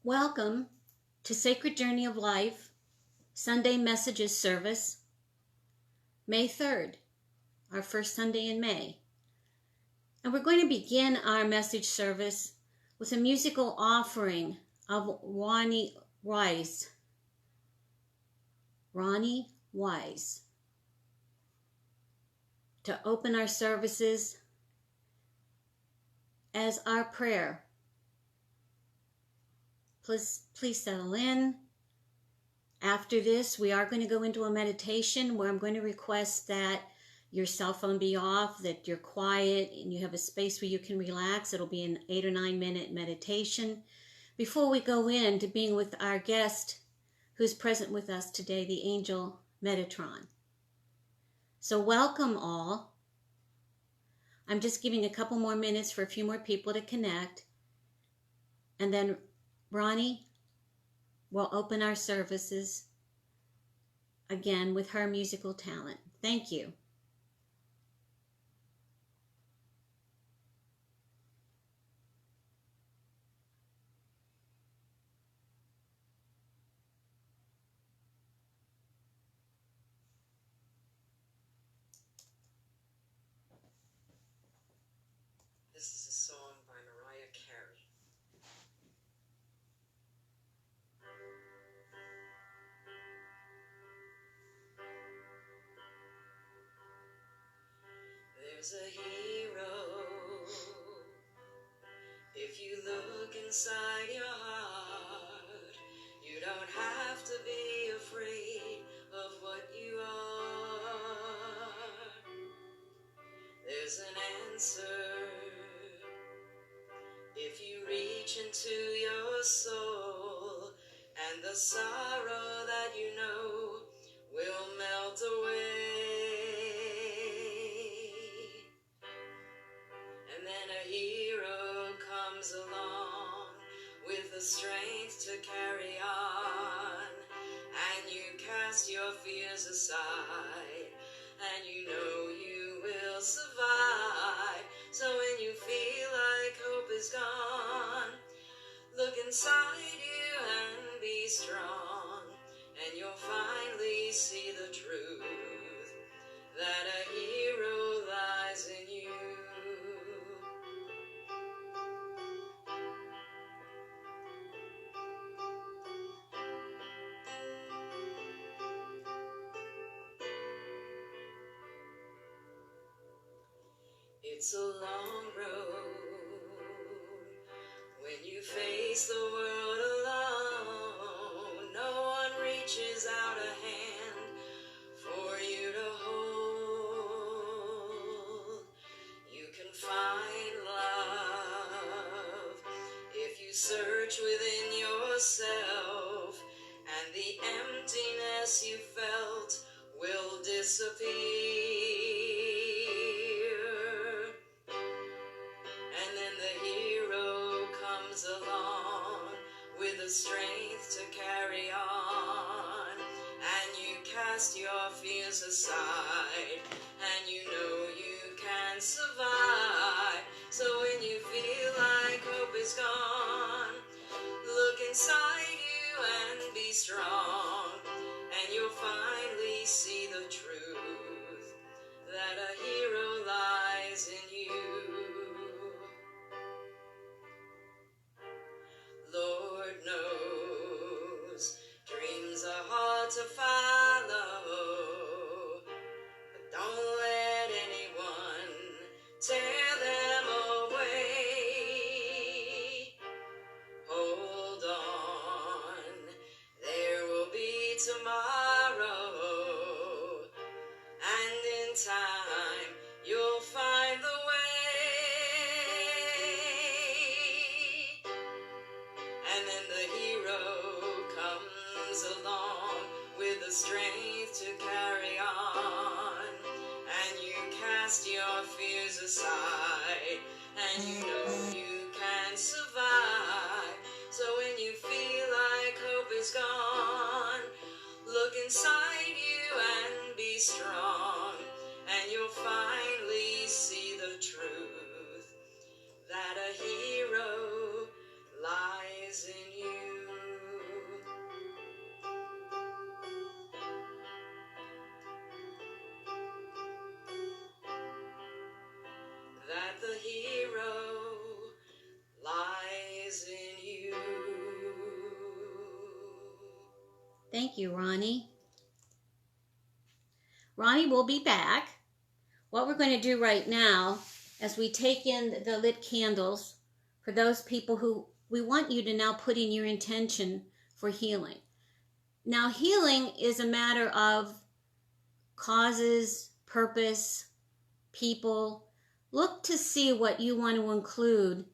Welcome to Sacred Journey of Life, Sunday Messages Service, May 3rd, our first Sunday in May. And we're going to begin our message service with a musical offering of Ronnie Wise. Ronnie Wise. To open our services as our prayer. Please settle in. After this, we are going to go into a meditation where I'm going to request that your cell phone be off, that you're quiet, and you have a space where you can relax. It'll be an 8 or 9 minute meditation before we go into being with our guest who's present with us today, the angel Metatron. So welcome all. I'm just giving a couple more minutes for a few more people to connect, and then Ronnie will open our services again with her musical talent. Thank you. This is a song by Mariah Carey. There's a hero. If you look inside your heart, you don't have to be afraid of what you are. There's an answer. If you reach into your soul, and the sorrow that you know will melt away. And then a hero comes along with the strength to carry on, and you cast your fears aside, and you know you will survive. So when you feel like hope is gone, look inside you and be strong, and you'll finally see the truth, that a hero lies in you. It's a long road when you face the world alone. No one reaches out a hand for you to hold. You can find love if you search within yourself, and the emptiness you felt will disappear. And then the hero comes along with the strength to carry on, and you cast your fears aside, and you know you can survive. So when you feel like hope is gone, look inside you and be strong, and you'll finally see the truth, that a hero lies in you. Lord knows dreams are hard to follow, but don't let anyone tear them away. Hold on, there will be tomorrow, and in time you'll find the way. And then the hero comes along with the strength to carry on, and you cast your fears aside, and you know you can survive. So when you feel like hope is gone, look inside you and be strong, and you'll finally see the truth, that a hero lies in you. Thank you, Ronnie. Ronnie will be back. What we're going to do right now, as we take in the lit candles, for those people who we want you to now put in your intention for healing. Now, healing is a matter of causes, purpose, people. Look to see what you want to include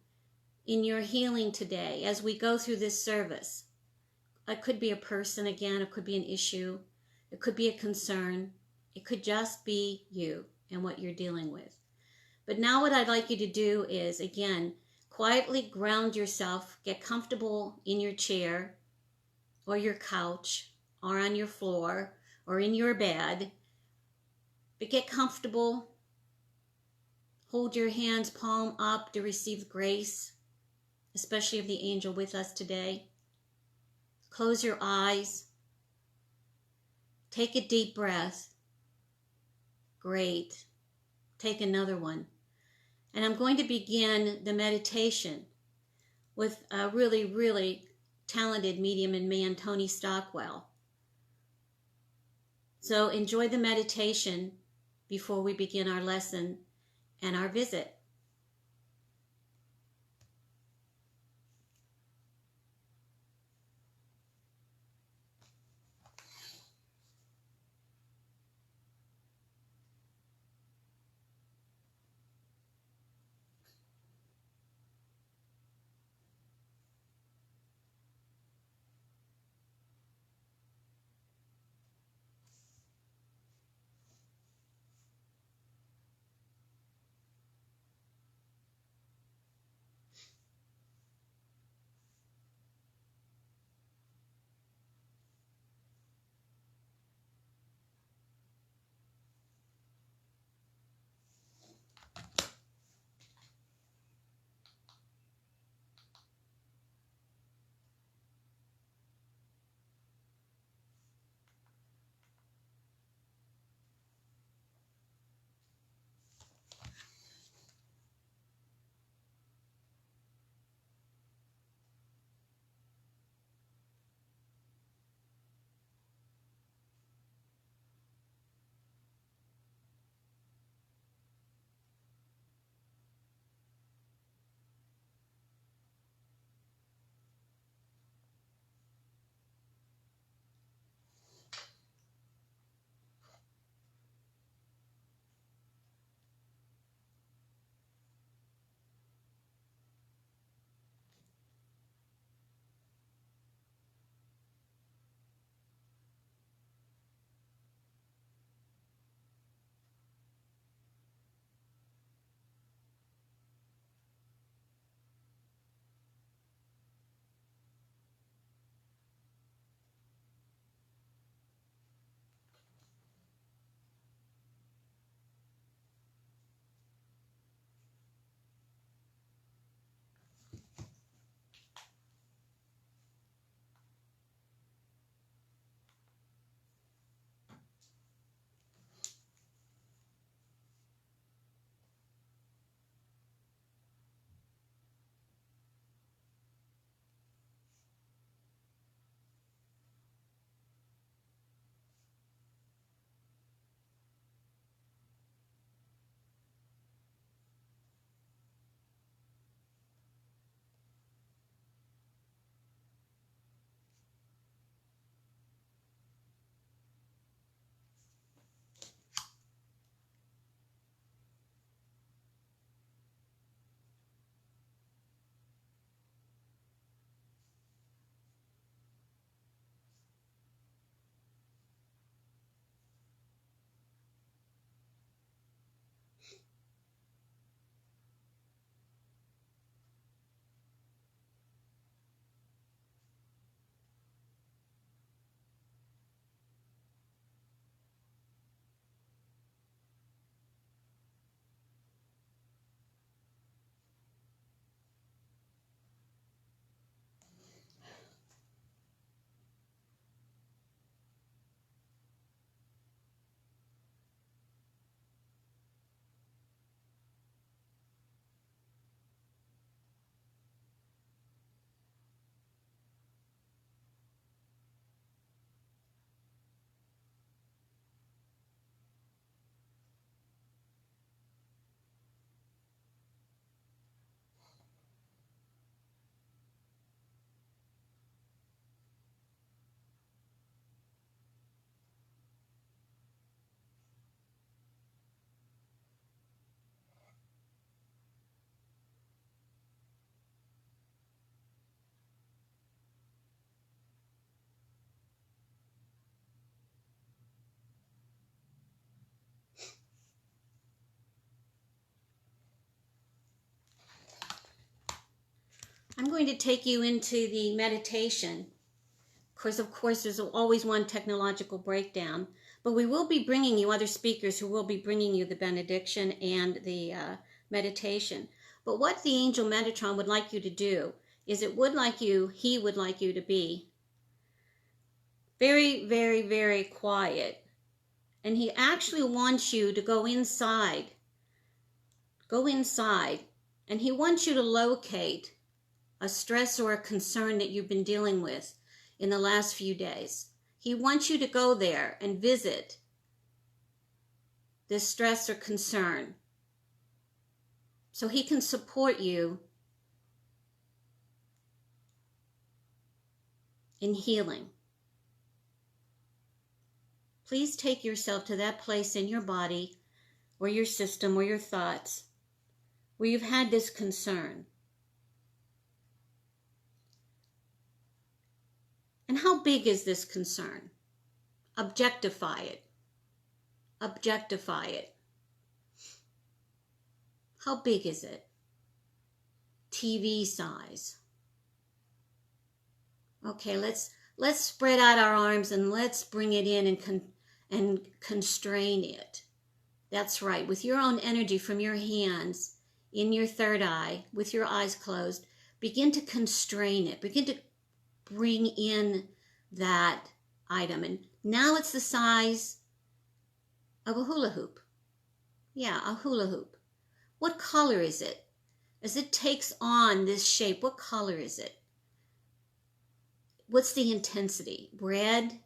in your healing today as we go through this service. It could be a person again, it could be an issue, it could be a concern, it could just be you and what you're dealing with. But now what I'd like you to do is, again, quietly ground yourself, get comfortable in your chair or your couch or on your floor or in your bed, but get comfortable. Hold your hands palm up to receive grace, especially of the angel with us today. Close your eyes. Take a deep breath. Great. Take another one. And I'm going to begin the meditation with a really, really talented medium and man, Tony Stockwell. So enjoy the meditation before we begin our lesson and our visit. I'm going to take you into the meditation. Of course, there's always one technological breakdown, but we will be bringing you other speakers who will be bringing you the benediction and the meditation. But what the angel Metatron would like you to do is he would like you to be very, very, very quiet. And he actually wants you to go inside. Go inside. And he wants you to locate a stress or a concern that you've been dealing with in the last few days. He wants you to go there and visit this stress or concern so he can support you in healing. Please take yourself to that place in your body or your system or your thoughts where you've had this concern. And how big is this concern? Objectify it. Objectify it. How big is it? TV size. Okay, let's spread out our arms and let's bring it in and constrain it. That's right. With your own energy from your hands in your third eye, with your eyes closed, begin to constrain it. Begin to bring in that item. And now it's the size of a hula hoop. Yeah, a hula hoop. What color is it? As it takes on this shape, what color is it? What's the intensity? Red?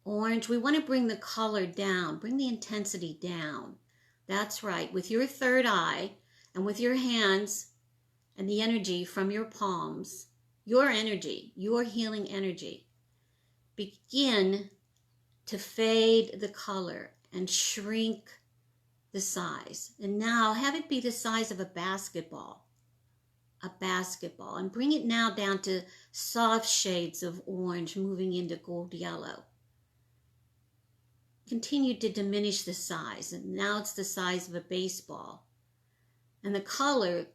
Orange? We want to bring the color down. Bring the intensity down. That's right. With your third eye and with your hands and the energy from your palms, your energy, your healing energy, begin to fade the color and shrink the size. And now have it be the size of a basketball, and bring it now down to soft shades of orange moving into gold yellow. Continue to diminish the size, and now it's the size of a baseball. And the color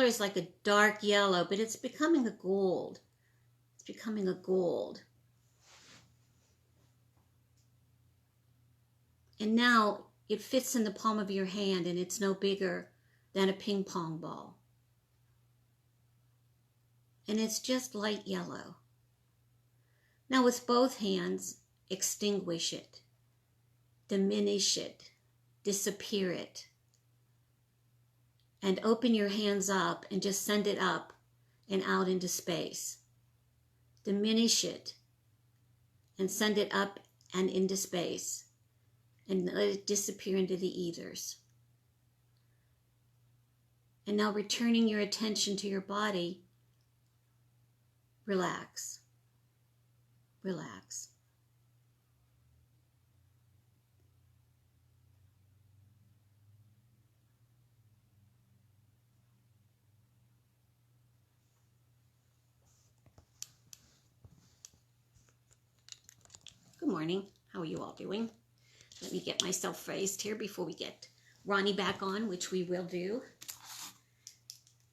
is like a dark yellow, but it's becoming a gold. It's becoming a gold. And now it fits in the palm of your hand, and it's no bigger than a ping pong ball. And it's just light yellow. Now with both hands, extinguish it, diminish it, disappear it, and open your hands up and just send it up and out into space. Diminish it and send it up and into space, and let it disappear into the ethers. And now returning your attention to your body, relax. Relax. Good morning. How are you all doing? Let me get myself phrased here before we get Ronnie back on, which we will do.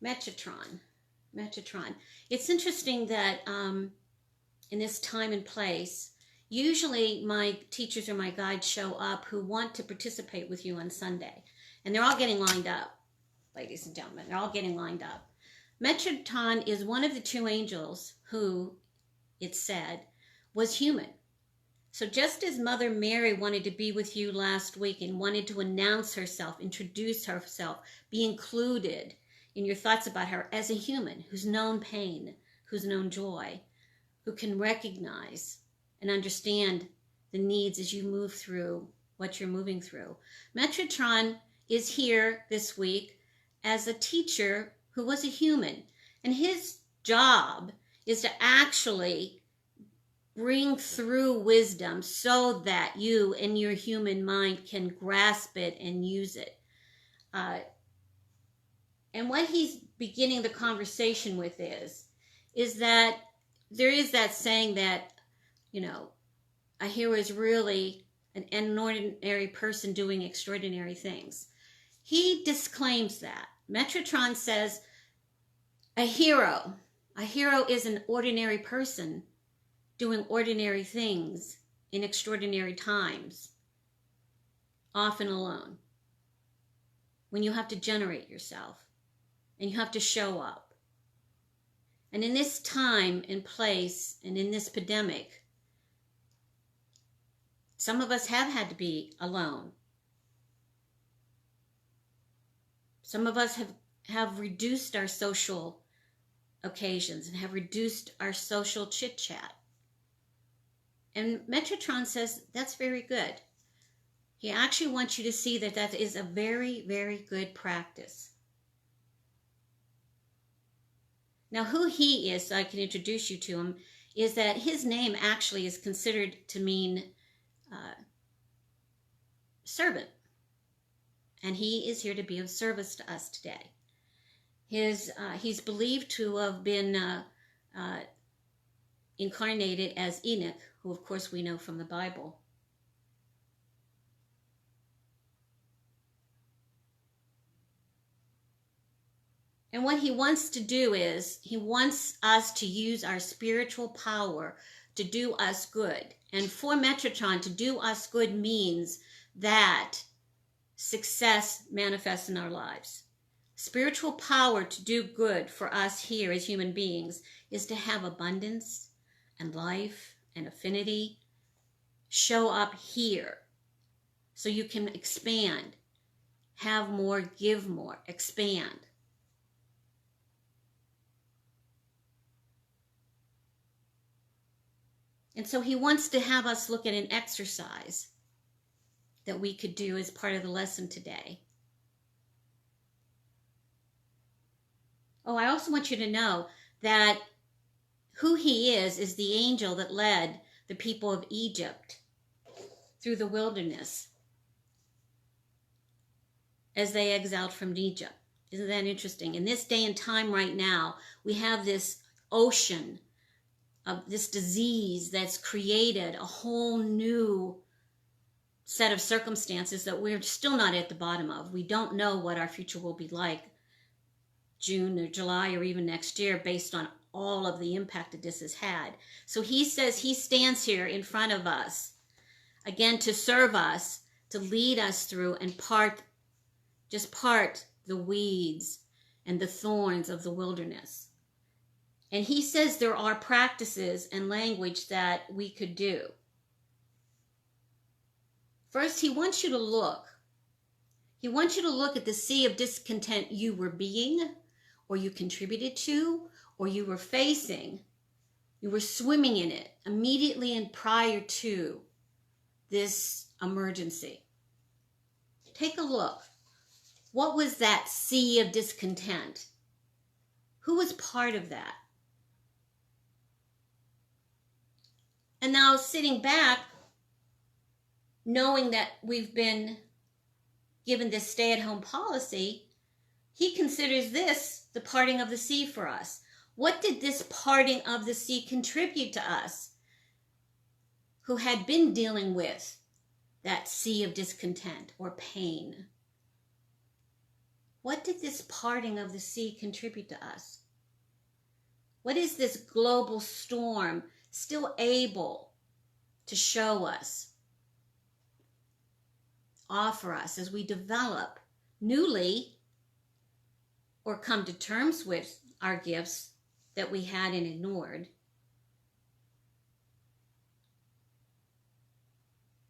Metatron. It's interesting that in this time and place, usually my teachers or my guides show up who want to participate with you on Sunday. And they're all getting lined up, ladies and gentlemen. They're all getting lined up. Metatron is one of the two angels who, it's said, was human. So just as Mother Mary wanted to be with you last week and wanted to announce herself, introduce herself, be included in your thoughts about her as a human who's known pain, who's known joy, who can recognize and understand the needs as you move through what you're moving through. Metatron is here this week as a teacher who was a human, and his job is to actually bring through wisdom so that you in your human mind can grasp it and use it. And what he's beginning the conversation with is that there is that saying that, a hero is really an ordinary person doing extraordinary things. He disclaims that. Metatron says, A hero. A hero is an ordinary person doing ordinary things in extraordinary times, often alone. When you have to generate yourself and you have to show up. And in this time and place and in this pandemic, some of us have had to be alone. Some of us have reduced our social occasions and have reduced our social chit-chat. And Metatron says that's very good. He actually wants you to see that that is a very, very good practice. Now, who he is, so I can introduce you to him, is that his name actually is considered to mean servant. And he is here to be of service to us today. He's believed to have been incarnated as Enoch, who of course we know from the Bible. And what he wants to do is, he wants us to use our spiritual power to do us good. And for Metatron, to do us good means that success manifests in our lives. Spiritual power to do good for us here as human beings is to have abundance and life and affinity show up here so you can expand, have more, give more, expand. And so he wants to have us look at an exercise that we could do as part of the lesson today. Oh, I also want you to know that who he is the angel that led the people of Egypt through the wilderness as they exiled from Egypt. Isn't that interesting? In this day and time right now, we have this ocean of this disease that's created a whole new set of circumstances that we're still not at the bottom of. We don't know what our future will be like June or July or even next year based on all of the impact that this has had. So he says he stands here in front of us, again, to serve us, to lead us through and part the weeds and the thorns of the wilderness. And he says there are practices and language that we could do. First, he wants you to look. He wants you to look at the sea of discontent you were being, or you contributed to, or you were facing. You were swimming in it immediately and prior to this emergency. Take a look. What was that sea of discontent? Who was part of that? And now sitting back, knowing that we've been given this stay-at-home policy, he considers this the parting of the sea for us. What did this parting of the sea contribute to us who had been dealing with that sea of discontent or pain? What did this parting of the sea contribute to us? What is this global storm still able to show us, offer us as we develop newly or come to terms with our gifts that we had and ignored?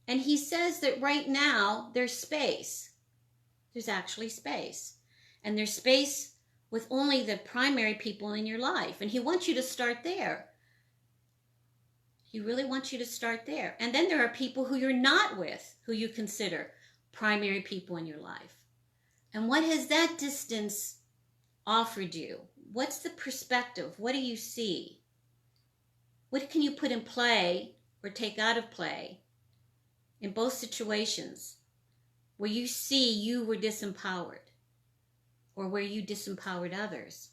And he says that right now there's space. There's actually space. And there's space with only the primary people in your life. And he wants you to start there. He really wants you to start there. And then there are people who you're not with, who you consider primary people in your life. And what has that distance offered you? What's the perspective? What do you see? What can you put in play or take out of play in both situations where you see you were disempowered or where you disempowered others?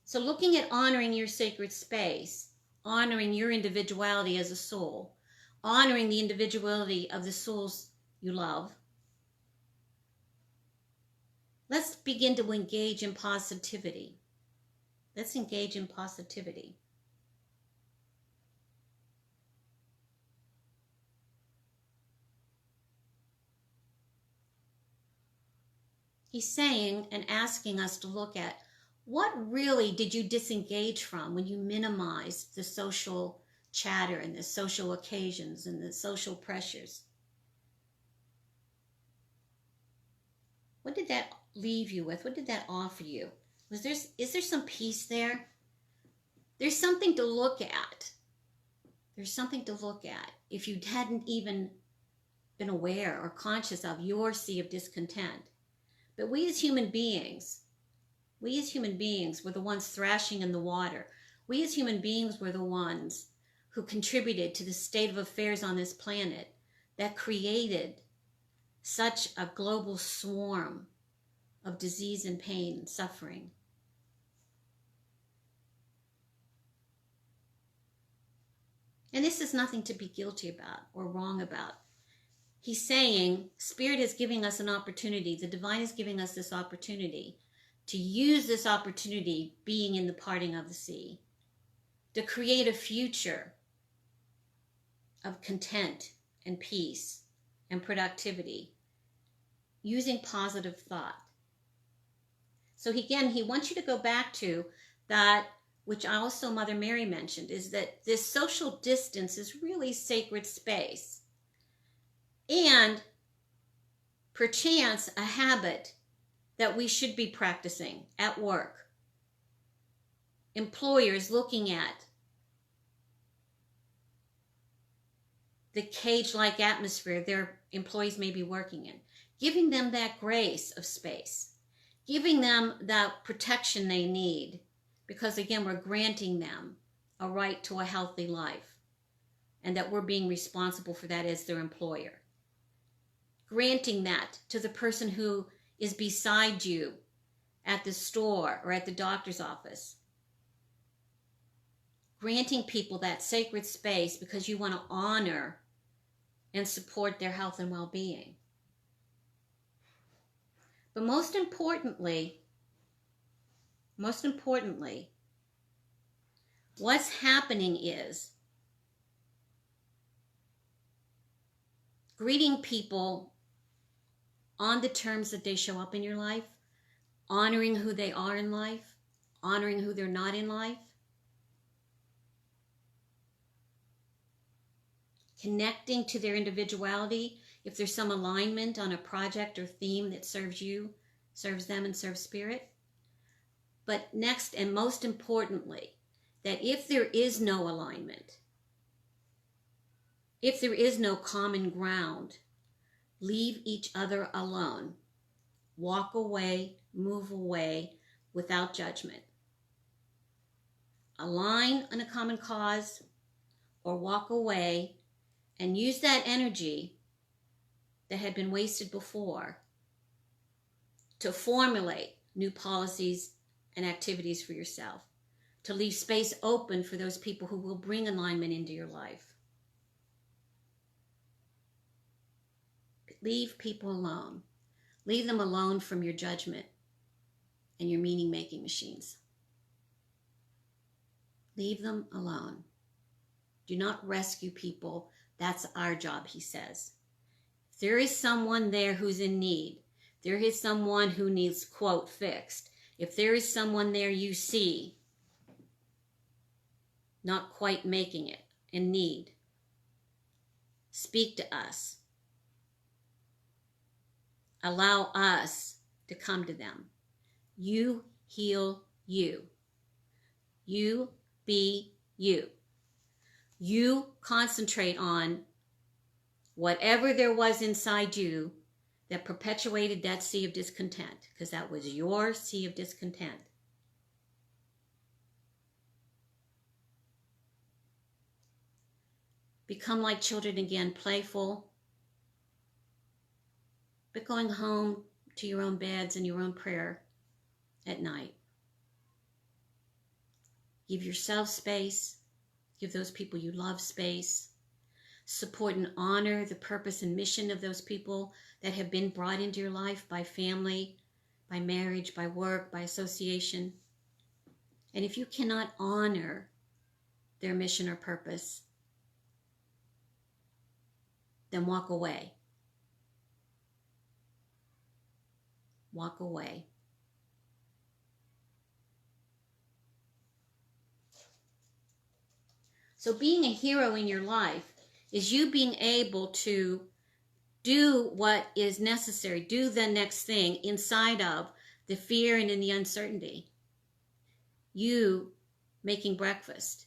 So looking at honoring your sacred space, honoring your individuality as a soul, honoring the individuality of the souls you love, Let's begin to engage in positivity. Let's engage in positivity. He's saying and asking us to look at, what really did you disengage from when you minimized the social chatter and the social occasions and the social pressures? What did that leave you with? What did that offer you? Is there some peace there? There's something to look at. There's something to look at if you hadn't even been aware or conscious of your sea of discontent. But we as human beings were the ones thrashing in the water. We as human beings were the ones who contributed to the state of affairs on this planet that created such a global swarm of disease and pain and suffering. And this is nothing to be guilty about or wrong about. He's saying Spirit is giving us an opportunity. The divine is giving us this opportunity to use this opportunity, being in the parting of the sea, to create a future of content and peace and productivity using positive thought. So again, he wants you to go back to that, which also Mother Mary mentioned, is that this social distance is really sacred space. And perchance a habit that we should be practicing at work. Employers looking at the cage-like atmosphere their employees may be working in, giving them that grace of space, giving them that protection they need, because again, we're granting them a right to a healthy life, and that we're being responsible for that as their employer. Granting that to the person who is beside you at the store or at the doctor's office. Granting people that sacred space because you want to honor and support their health and well-being. But most importantly, what's happening is greeting people on the terms that they show up in your life, honoring who they are in life, honoring who they're not in life, connecting to their individuality. If there's some alignment on a project or theme that serves you, serves them, and serves Spirit. But next and most importantly, that if there is no alignment, if there is no common ground, leave each other alone. Walk away, move away without judgment. Align on a common cause or walk away and use that energy that had been wasted before to formulate new policies and activities for yourself, to leave space open for those people who will bring alignment into your life. Leave people alone. Leave them alone from your judgment and your meaning-making machines. Leave them alone. Do not rescue people. That's our job, he says. If there is someone there who's in need, there is someone who needs, quote, fixed. If there is someone there you see not quite making it, in need, speak to us. Allow us to come to them. You heal you. You be you. You concentrate on whatever there was inside you that perpetuated that sea of discontent, because that was your sea of discontent. Become like children again, playful, but going home to your own beds and your own prayer at night. Give yourself space. Give those people you love space. Support and honor the purpose and mission of those people that have been brought into your life by family, by marriage, by work, by association. And if you cannot honor their mission or purpose, then walk away. Walk away. So being a hero in your life is you being able to do what is necessary, do the next thing inside of the fear and in the uncertainty. You making breakfast.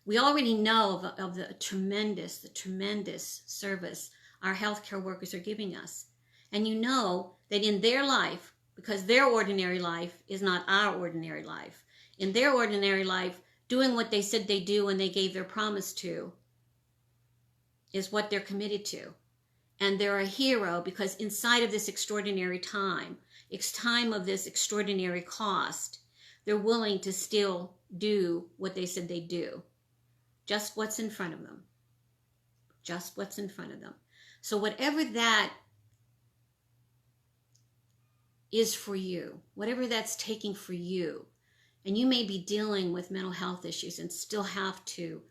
We already know of the tremendous service our healthcare workers are giving us. And you know that in their life, because their ordinary life is not our ordinary life, in their ordinary life, doing what they said they do and they gave their promise to is what they're committed to. And they're a hero because inside of this extraordinary time, it's time of this extraordinary cost, they're willing to still do what they said they do. Just what's in front of them. Just what's in front of them. So whatever that is for you, whatever that's taking for you, and you may be dealing with mental health issues and still have to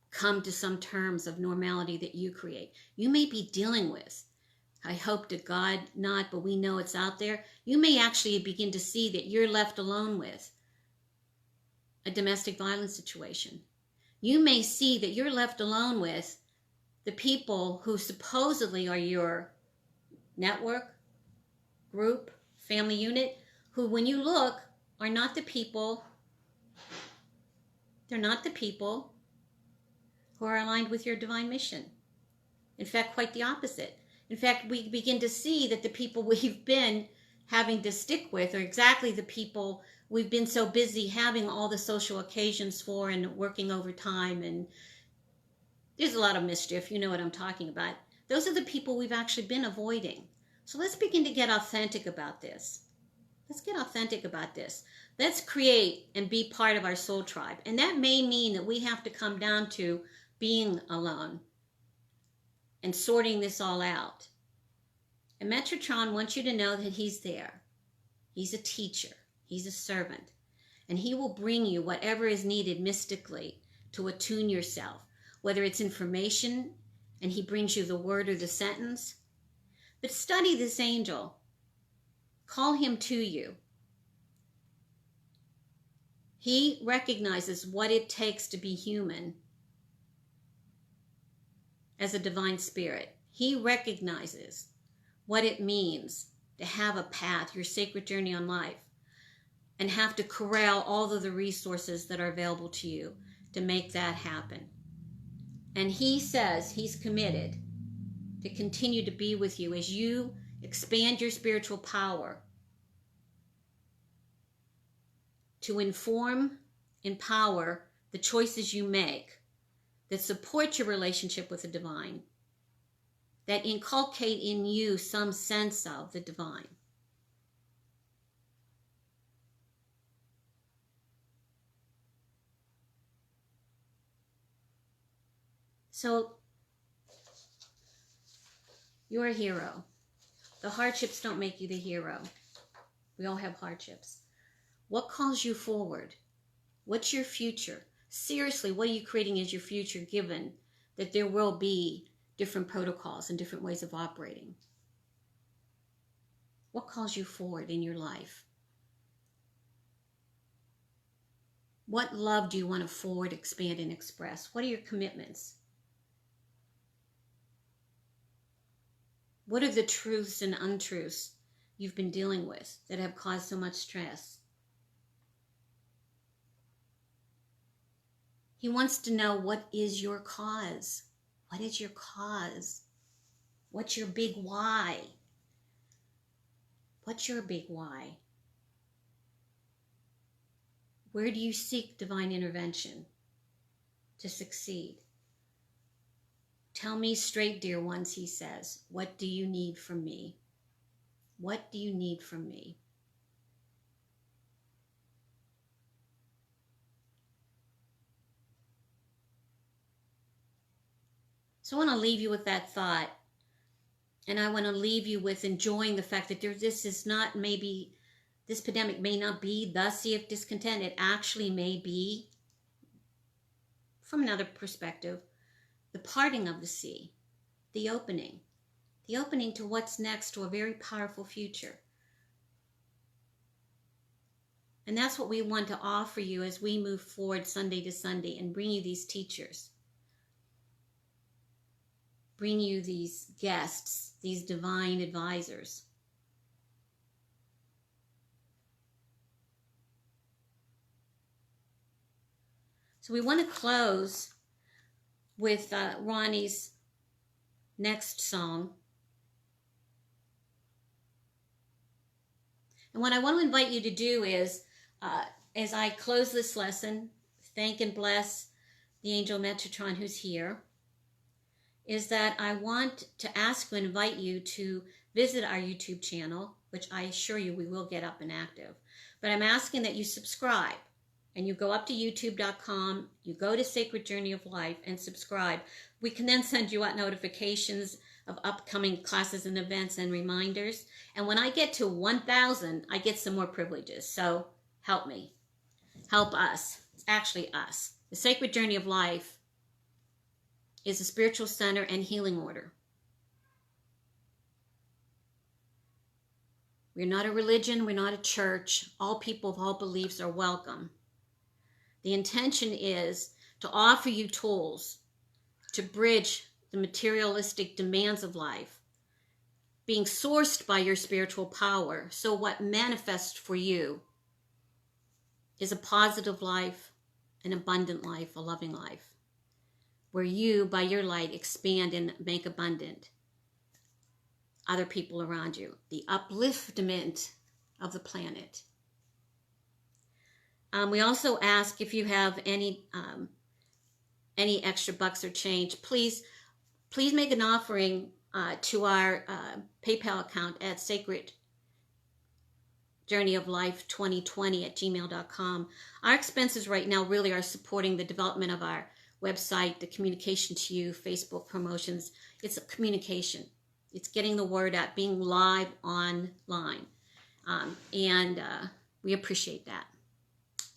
come to some terms of normality that you create. You may be dealing with, I hope to God not, but we know it's out there. You may actually begin to see that you're left alone with a domestic violence situation. You may see that you're left alone with the people who supposedly are your network, group, family unit, who when you look are not the people, they're not the people who are aligned with your divine mission. In fact, quite the opposite. In fact, we begin to see that the people we've been having to stick with are exactly the people we've been so busy having all the social occasions for and working overtime, and there's a lot of mischief, you know what I'm talking about. Those are the people we've actually been avoiding. So let's begin to get authentic about this. Let's get authentic about this. Let's create and be part of our soul tribe. And that may mean that we have to come down to being alone and sorting this all out. And Metatron wants you to know that he's there. He's a teacher. He's a servant. And he will bring you whatever is needed mystically to attune yourself, whether it's information and he brings you the word or the sentence. But study this angel. Call him to you. He recognizes what it takes to be human as a divine spirit. He recognizes what it means to have a path, your sacred journey on life, and have to corral all of the resources that are available to you to make that happen. And he says he's committed to continue to be with you as you expand your spiritual power to inform, empower the choices you make that support your relationship with the divine, that inculcate in you some sense of the divine. So, you're a hero. The hardships don't make you the hero. We all have hardships. What calls you forward? What's your future? Seriously, what are you creating as your future, given that there will be different protocols and different ways of operating? What calls you forward in your life? What love do you want to forward, expand, and express? What are your commitments? What are the truths and untruths you've been dealing with that have caused so much stress? He wants to know, what is your cause? What is your cause? What's your big why? What's your big why? Where do you seek divine intervention to succeed? Tell me straight, dear ones, he says, what do you need from me? What do you need from me? So I want to leave you with that thought. And I want to leave you with enjoying the fact that this pandemic may not be the sea of discontent. It actually may be, from another perspective, the parting of the sea, the opening to what's next, to a very powerful future. And that's what we want to offer you as we move forward Sunday to Sunday and bring you these teachers, bring you these guests, these divine advisors. So we want to close with Ronnie's next song. And what I want to invite you to do is, as I close this lesson, thank and bless the angel Metatron who's here, is that I want to ask you and invite you to visit our YouTube channel, which I assure you we will get up and active. But I'm asking that you subscribe, and you go up to youtube.com, you go to Sacred Journey of Life and subscribe. We can then send you out notifications of upcoming classes and events and reminders. And when I get to 1,000, I get some more privileges. So help me. Help us. It's actually us. The Sacred Journey of Life is a spiritual center and healing order. We're not a religion. We're not a church. All people of all beliefs are welcome. The intention is to offer you tools to bridge the materialistic demands of life, being sourced by your spiritual power. So what manifests for you is a positive life, an abundant life, a loving life, where you, by your light, expand and make abundant other people around you. The upliftment of the planet. We also ask if you have any extra bucks or change, please make an offering to our PayPal account at sacredjourneyoflife2020@gmail.com. Our expenses right now really are supporting the development of our website, the communication to you, Facebook promotions. It's a communication. It's getting the word out, being live online. And we appreciate that.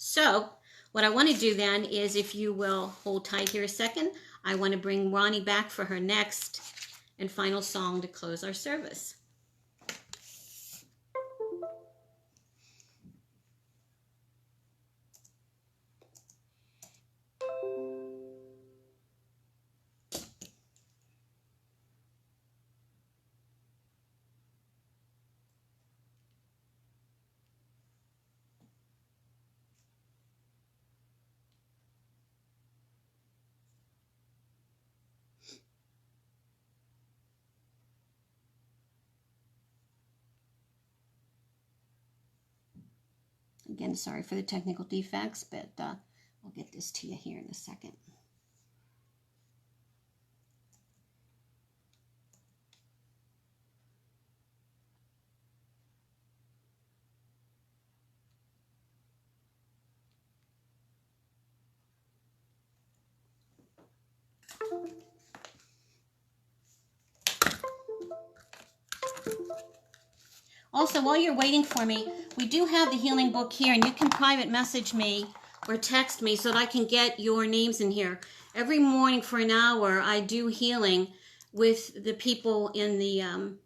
So what I want to do then is, if you will hold tight here a second, I want to bring Ronnie back for her next and final song to close our service. Again, sorry for the technical defects, but I'll get this to you here in a second. Also, while you're waiting for me, we do have the healing book here, and you can private message me or text me so that I can get your names in here. Every morning for an hour, I do healing with the people in the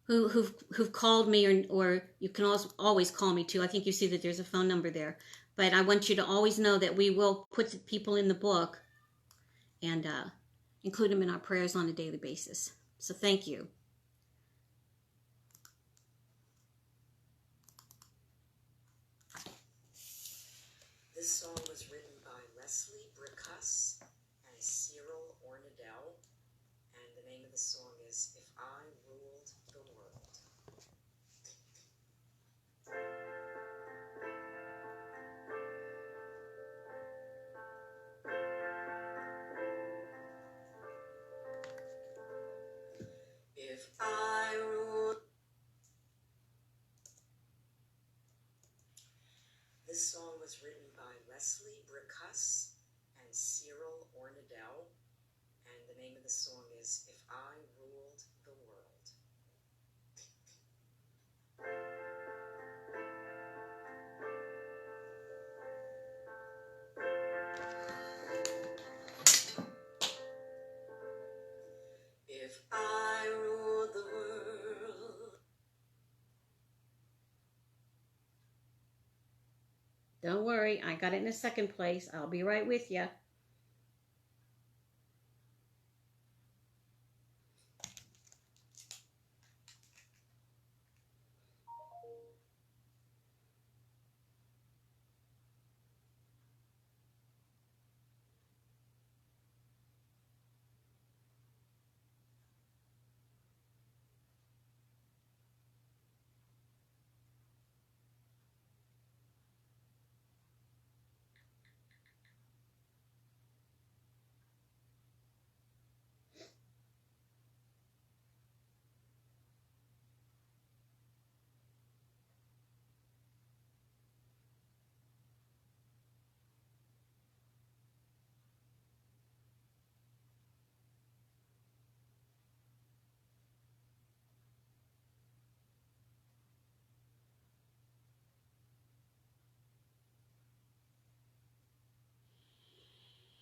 who've called me, or you can always call me too. I think you see that there's a phone number there. But I want you to always know that we will put the people in the book and include them in our prayers on a daily basis. So thank you. This song was written by Leslie Bricusse and Cyril Ornadell, and the name of the song is If I Ruled the World. If I ruled... This song was written by Leslie Bricusse and Cyril Ornadell, and the name of the song is If I Ruled worry. I got it in a second place. I'll be right with you.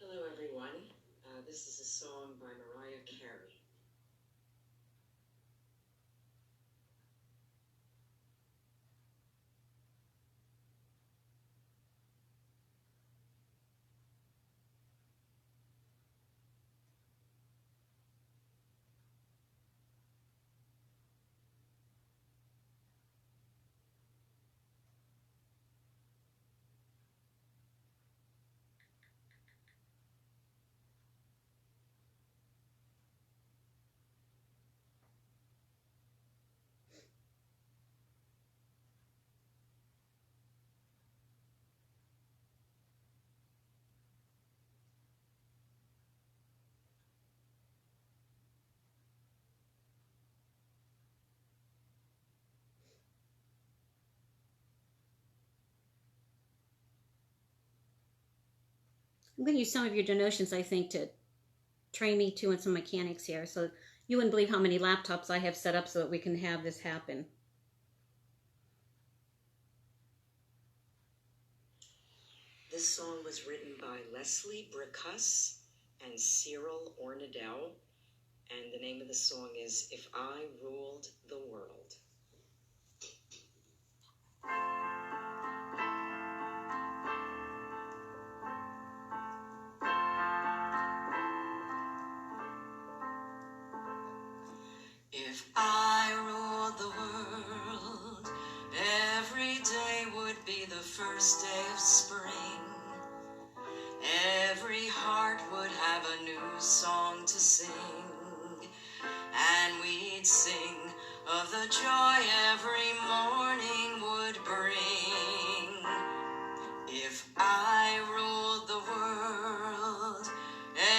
Hello, everyone. This is a song by Mariah Carey. I'm going to use some of your donations, I think, to train me too and some mechanics here. So you wouldn't believe how many laptops I have set up so that we can have this happen. This song was written by Leslie Bricusse and Cyril Ornadell, and the name of the song is If I Ruled the World. If I ruled the world, every day would be the first day of spring. Every heart would have a new song to sing, and we'd sing of the joy every morning would bring. If I ruled the world,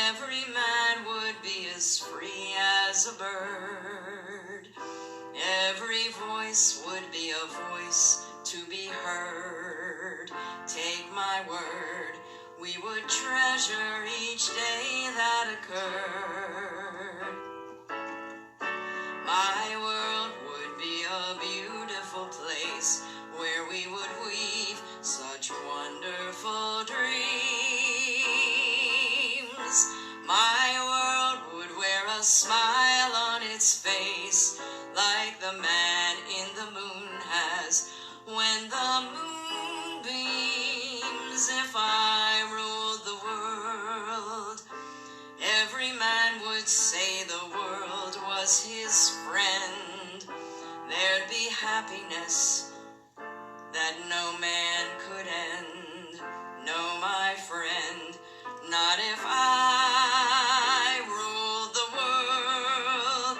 every man would be as free as a bird. Every voice would be a voice to be heard. Take my word, we would treasure each day that occurred. My world would be a beautiful place where we would weave such wonderful dreams. My world would wear a smile on its face like the man in the moon has when the moon beams. If I ruled the world, every man would say the world was his friend. There'd be happiness that no man could end. No, my friend, not if I ruled the world.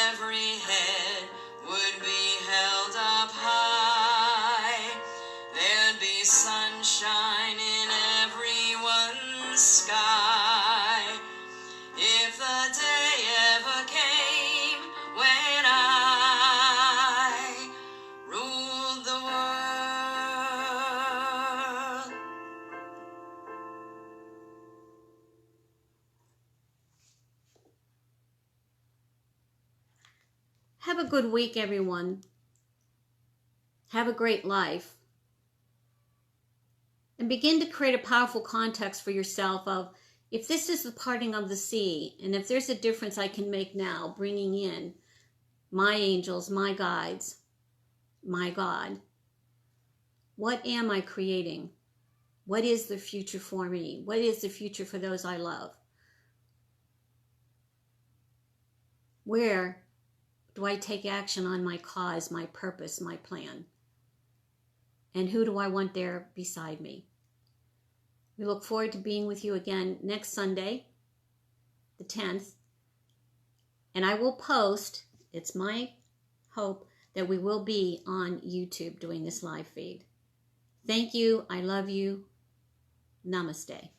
Every head would be held up high. There'd be sunshine in everyone's sky. If the day ever came when I ruled the world. Have a good week, everyone. Have a great life. And begin to create a powerful context for yourself of, if this is the parting of the sea, and if there's a difference I can make now, bringing in my angels, my guides, my God, what am I creating? What is the future for me? What is the future for those I love? Where do I take action on my cause, my purpose, my plan? And who do I want there beside me? We look forward to being with you again next Sunday, the 10th. And I will post, it's my hope that we will be on YouTube doing this live feed. Thank you. I love you. Namaste.